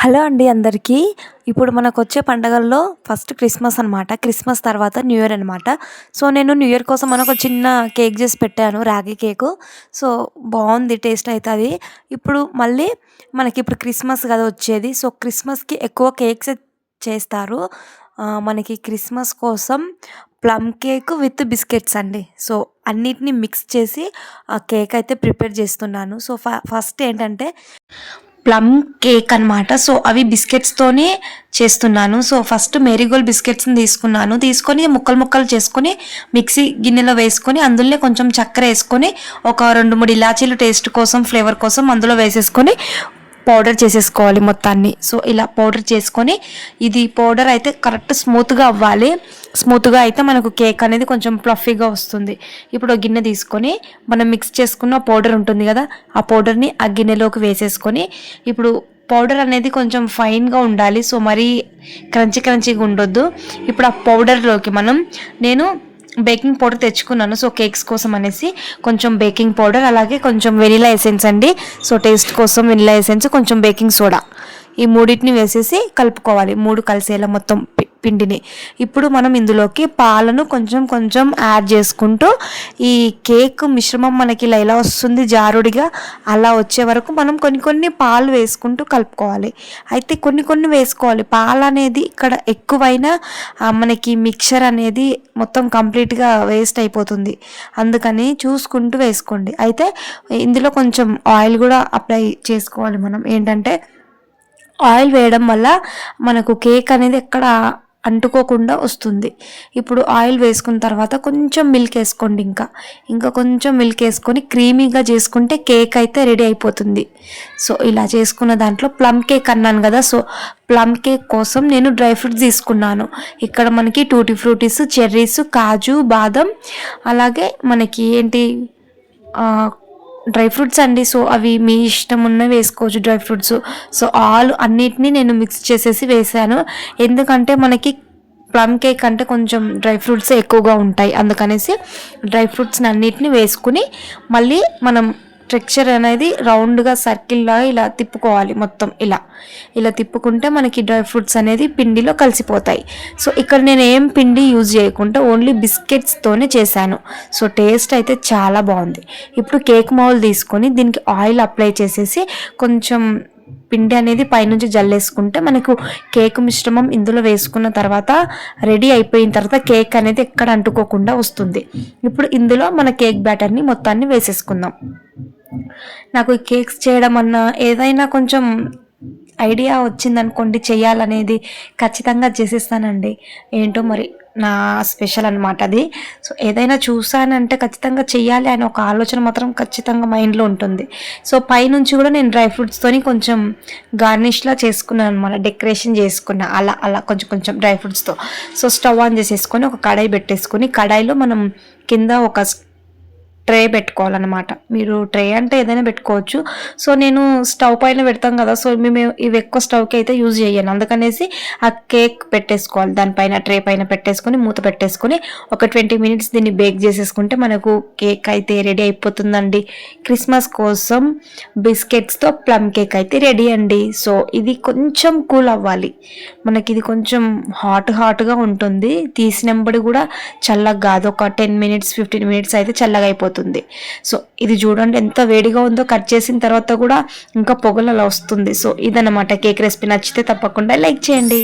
Hello అండి అందరికీ. ఇప్పుడు మనకొచ్చే పండగల్లో ఫస్ట్ క్రిస్మస్ అనమాట. క్రిస్మస్ తర్వాత న్యూ ఇయర్ అనమాట. సో, నేను న్యూ ఇయర్ కోసం అని ఒక చిన్న కేక్ చేసి పెట్టాను, రాగి కేకు. సో, బాగుంది టేస్ట్ అయితే అది. ఇప్పుడు మళ్ళీ మనకిప్పుడు క్రిస్మస్ కదా వచ్చేది. సో, క్రిస్మస్‌కి ఎక్కువ కేక్స్ చేస్తారు. మనకి క్రిస్మస్ కోసం ప్లమ్ కేక్ విత్ బిస్కెట్స్ అండి. సో, అన్నిటిని మిక్స్ చేసి ఆ కేక్ అయితే ప్రిపేర్ చేస్తున్నాను. సో, ఫస్ట్ ఏంటంటే ప్లమ్ కేక్ అనమాట. సో, అవి బిస్కెట్స్‌తోనే చేస్తున్నాను. సో, ఫస్ట్ మేరీగోల్డ్ బిస్కెట్స్‌ని తీసుకొని ముక్కలు ముక్కలు చేసుకొని మిక్సీ గిన్నెలో వేసుకొని అందులోనే కొంచెం చక్కెర వేసుకొని ఒక 2, 3 ఇలాచీలు టేస్ట్ కోసం, ఫ్లేవర్ కోసం అందులో వేసేసుకొని పౌడర్ చేసేసుకోవాలి మొత్తాన్ని. సో, ఇలా పౌడర్ చేసుకొని ఇది పౌడర్ అయితే కరెక్ట్ స్మూత్గా అవ్వాలి. స్మూత్గా అయితే మనకు కేక్ అనేది కొంచెం ఫ్లఫీగా వస్తుంది. ఇప్పుడు ఒక గిన్నె తీసుకొని మనం మిక్స్ చేసుకున్న పౌడర్ ఉంటుంది కదా, ఆ పౌడర్ని ఆ గిన్నెలోకి వేసేసుకొని ఇప్పుడు పౌడర్ అనేది కొంచెం ఫైన్గా ఉండాలి. సో, మరీ క్రంచీగా ఉండొద్దు. ఇప్పుడు ఆ పౌడర్లోకి నేను బేకింగ్ పౌడర్ తెచ్చుకున్నాను. సో, కేక్స్ కోసం అనేసి కొంచెం బేకింగ్ పౌడర్, అలాగే కొంచెం వెనిలా ఎసెన్స్ అండి. సో, టేస్ట్ కోసం వెనిలా ఎసెన్స్, కొంచెం బేకింగ్ సోడా, ఈ మూడింటిని వేసేసి కలుపుకోవాలి. 3 కలిసేలా మొత్తం పిండిని. ఇప్పుడు మనం ఇందులోకి పాలను కొంచెం యాడ్ చేసుకుంటూ ఈ కేక్ మిశ్రమం మనకి ఇలా వస్తుంది జారుడిగా, అలా వచ్చే వరకు మనం కొన్ని పాలు వేసుకుంటూ కలుపుకోవాలి. అయితే కొన్ని వేసుకోవాలి. పాలు అనేది ఇక్కడ ఎక్కువైనా మనకి మిక్చర్ అనేది మొత్తం కంప్లీట్గా వేస్ట్ అయిపోతుంది. అందుకని చూసుకుంటూ వేసుకోండి. అయితే ఇందులో కొంచెం ఆయిల్ కూడా అప్లై చేసుకోవాలి. మనం ఏంటంటే ఆయిల్ వేయడం వల్ల మనకు కేక్ అనేది ఎక్కడ అంటుకోకుండా వస్తుంది. ఇప్పుడు ఆయిల్ వేసుకున్న తర్వాత కొంచెం మిల్క్ వేసుకోండి. ఇంకా కొంచెం మిల్క్ వేసుకొని క్రీమీగా చేసుకుంటే కేక్ అయితే రెడీ అయిపోతుంది. సో, ఇలా చేసుకున్న దాంట్లో ప్లమ్ కేక్ అన్నాను కదా. సో, ప్లమ్ కేక్ కోసం నేను డ్రై ఫ్రూట్స్ తీసుకున్నాను. ఇక్కడ మనకి టూటీ ఫ్రూటీస్, చెర్రీస్, కాజు, బాదం, అలాగే మనకి డ్రై ఫ్రూట్స్ అండి. సో, అవి మీ ఇష్టం ఉన్నవి వేసుకోవచ్చు డ్రై ఫ్రూట్స్. సో, అన్నిటినీ నేను మిక్స్ చేసేసి వేసాను. ఎందుకంటే మనకి ప్లమ్ కేక్ అంటే కొంచెం డ్రై ఫ్రూట్స్ ఎక్కువగా ఉంటాయి. అందుకనేసి డ్రై ఫ్రూట్స్ని అన్నిటిని వేసుకుని మళ్ళీ మనం టెక్స్చర్ అనేది రౌండ్గా సర్కిల్లా ఇలా తిప్పుకోవాలి. మొత్తం ఇలా తిప్పుకుంటే మనకి డ్రై ఫ్రూట్స్ అనేది పిండిలో కలిసిపోతాయి. సో, ఇక్కడ నేను ఏం పిండి యూజ్ చేయకుండా ఓన్లీ బిస్కెట్స్తోనే చేశాను. సో, టేస్ట్ అయితే చాలా బాగుంది. ఇప్పుడు కేక్ మౌల్ తీసుకొని దీనికి ఆయిల్ అప్లై చేసేసి కొంచెం పిండి అనేది పైనుంచి జల్లేసుకుంటే మనకు కేక్ మిశ్రమం ఇందులో వేసుకున్న తర్వాత రెడీ అయిపోయిన తర్వాత కేక్ అనేది ఎక్కడ అంటుకోకుండా వస్తుంది. ఇప్పుడు ఇందులో మన కేక్ బ్యాటర్ని మొత్తాన్ని వేసేసుకుందాం. నాకు ఈ కేక్స్ చేయడం అన్నా ఏదైనా కొంచెం ఐడియా వచ్చిందనుకోండి చేయాలనేది, ఖచ్చితంగా చేసేస్తానండి. ఏంటో మరి నా స్పెషల్ అనమాట అది. సో, ఏదైనా చూసానంటే ఖచ్చితంగా చెయ్యాలి అని ఒక ఆలోచన మాత్రం ఖచ్చితంగా మైండ్లో ఉంటుంది. సో, పైనుంచి కూడా నేను డ్రై ఫ్రూట్స్తోని కొంచెం గార్నిష్లా చేసుకున్నాను అనమాట, డెకరేషన్ చేసుకున్నా అలా కొంచెం డ్రై ఫ్రూట్స్తో. సో, స్టవ్ ఆన్ చేసేసుకొని ఒక కడాయి పెట్టేసుకొని కడాయిలో మనం కింద ఒక ట్రే పెట్టుకోవాలన్నమాట. మీరు ట్రే అంటే ఏదైనా పెట్టుకోవచ్చు. సో, నేను స్టవ్ పైన పెడతాం కదా. సో, మేము ఇవి ఎక్కువ స్టవ్కి అయితే యూజ్ చేయను. అందుకనేసి ఆ కేక్ పెట్టేసుకోవాలి. దానిపైన ట్రే పైన పెట్టేసుకొని మూత పెట్టేసుకొని ఒక 20 మినిట్స్ దీన్ని బేక్ చేసేసుకుంటే మనకు కేక్ అయితే రెడీ అయిపోతుందండి. క్రిస్మస్ కోసం బిస్కెట్స్తో ప్లమ్ కేక్ అయితే రెడీ అండి. సో, ఇది కొంచెం కూల్ అవ్వాలి. మనకి ఇది కొంచెం హాట్గా ఉంటుంది. తీసినప్పుడు కూడా చల్లగా కాదు, ఒక 10 మినిట్స్ 15 మినిట్స్ అయితే చల్లగా అయిపోతుంది. సో, ఇది చూడండి ఎంత వేడిగా ఉందో. కట్ చేసిన తర్వాత కూడా ఇంకా పొగలు అలా వస్తుంది. సో, ఇదన్నమాట కేక్ రెసిపీ. నచ్చితే తప్పకుండా లైక్ చేయండి.